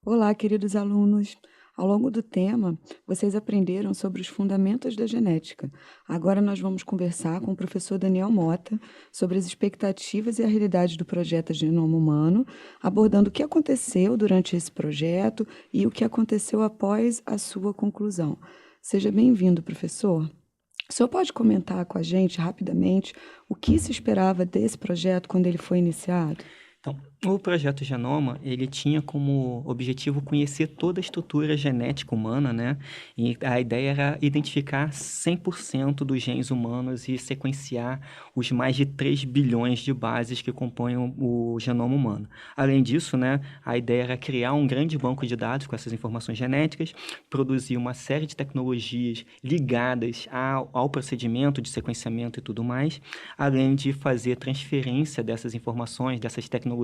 Olá, queridos alunos. Ao longo do tema, vocês aprenderam sobre os fundamentos da genética. Agora nós vamos conversar com o professor Daniel Mota sobre as expectativas e a realidade do projeto Genoma Humano, abordando o que aconteceu durante esse projeto e o que aconteceu após a sua conclusão. Seja bem-vindo, professor. O senhor pode comentar com a gente rapidamente o que se esperava desse projeto quando ele foi iniciado? Então, o projeto Genoma, ele tinha como objetivo conhecer toda a estrutura genética humana, né? E a ideia era identificar 100% dos genes humanos e sequenciar os mais de 3 bilhões de bases que compõem o genoma humano. Além disso, né, a ideia era criar um grande banco de dados com essas informações genéticas, produzir uma série de tecnologias ligadas ao procedimento de sequenciamento e tudo mais, além de fazer transferência dessas informações, dessas tecnologias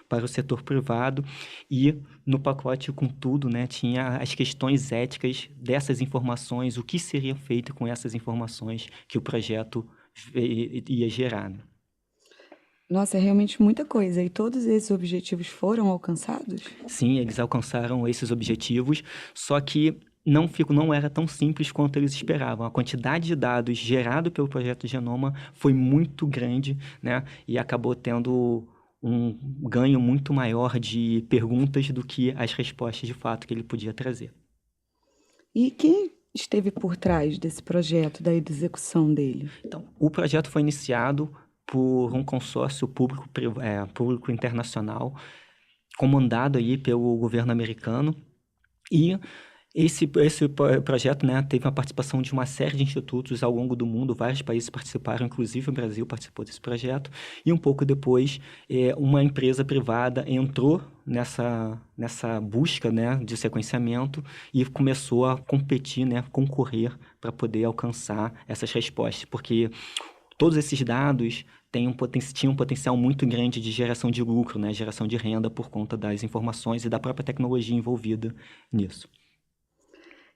para o setor privado, e no pacote com tudo, né, tinha as questões éticas dessas informações, o que seria feito com essas informações que o projeto ia gerar, né? Nossa, é realmente muita coisa. E todos esses objetivos foram alcançados? Sim, eles alcançaram esses objetivos, só que não era tão simples quanto eles esperavam. A quantidade de dados gerado pelo projeto Genoma foi muito grande, né? E acabou tendo um ganho muito maior de perguntas do que as respostas de fato que ele podia trazer. E quem esteve por trás desse projeto, da execução dele? Então, o projeto foi iniciado por um consórcio público internacional, comandado aí pelo governo americano, e esse projeto, né, teve a participação de uma série de institutos ao longo do mundo, vários países participaram, inclusive o Brasil participou desse projeto, e um pouco depois, uma empresa privada entrou nessa busca, né, de sequenciamento e começou a competir, né, concorrer para poder alcançar essas respostas, porque todos esses dados tinham um potencial muito grande de geração de lucro, né, geração de renda por conta das informações e da própria tecnologia envolvida nisso.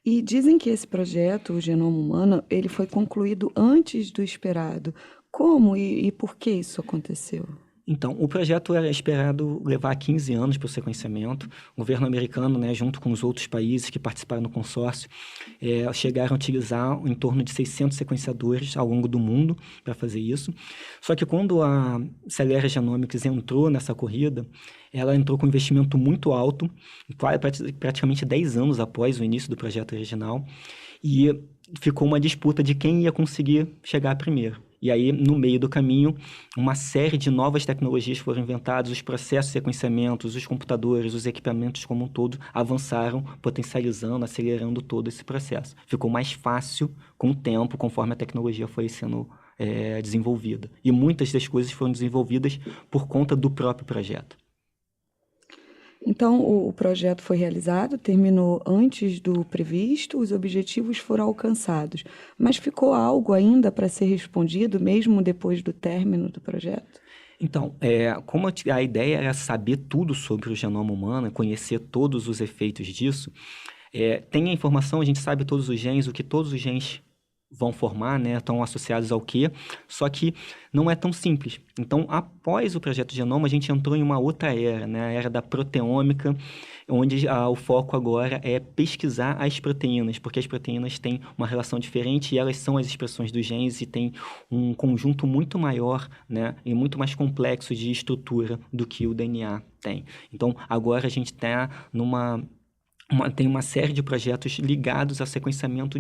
E dizem que esse projeto, o Genoma Humano, ele foi concluído antes do esperado. Como e por que isso aconteceu? Então, o projeto era esperado levar 15 anos para o sequenciamento. O governo americano, né, junto com os outros países que participaram do consórcio, chegaram a utilizar em torno de 600 sequenciadores ao longo do mundo para fazer isso. Só que quando a Celera Genomics entrou nessa corrida, ela entrou com um investimento muito alto, praticamente 10 anos após o início do projeto original, e ficou uma disputa de quem ia conseguir chegar primeiro. E aí, no meio do caminho, uma série de novas tecnologias foram inventadas, os processos de sequenciamento, os computadores, os equipamentos como um todo avançaram, potencializando, acelerando todo esse processo. Ficou mais fácil com o tempo, conforme a tecnologia foi sendo desenvolvida. E muitas das coisas foram desenvolvidas por conta do próprio projeto. Então, o projeto foi realizado, terminou antes do previsto, os objetivos foram alcançados, mas ficou algo ainda para ser respondido, mesmo depois do término do projeto? Então, como a ideia era saber tudo sobre o genoma humano, conhecer todos os efeitos disso, tem a informação, a gente sabe todos os genes, o que todos os genes vão formar, né, estão associados ao quê, só que não é tão simples. Então, após o projeto Genoma, a gente entrou em uma outra era, né, a era da proteômica, onde o foco agora é pesquisar as proteínas, porque as proteínas têm uma relação diferente e elas são as expressões dos genes e tem um conjunto muito maior, né, e muito mais complexo de estrutura do que o DNA tem. Então, agora a gente está tem uma série de projetos ligados ao sequenciamento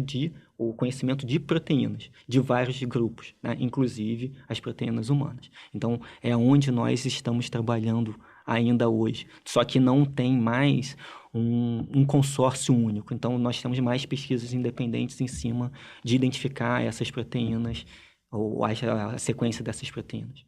o conhecimento de proteínas, de vários grupos, né? Inclusive as proteínas humanas. Então, é onde nós estamos trabalhando ainda hoje. Só que não tem mais um consórcio único. Então, nós temos mais pesquisas independentes em cima de identificar essas proteínas ou a sequência dessas proteínas.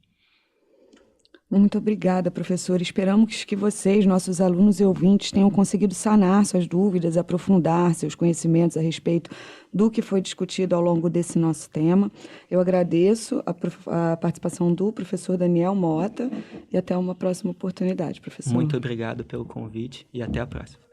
Muito obrigada, professor. Esperamos que vocês, nossos alunos e ouvintes, tenham conseguido sanar suas dúvidas, aprofundar seus conhecimentos a respeito do que foi discutido ao longo desse nosso tema. Eu agradeço a participação do professor Daniel Mota e até uma próxima oportunidade, professor. Muito obrigado pelo convite e até a próxima.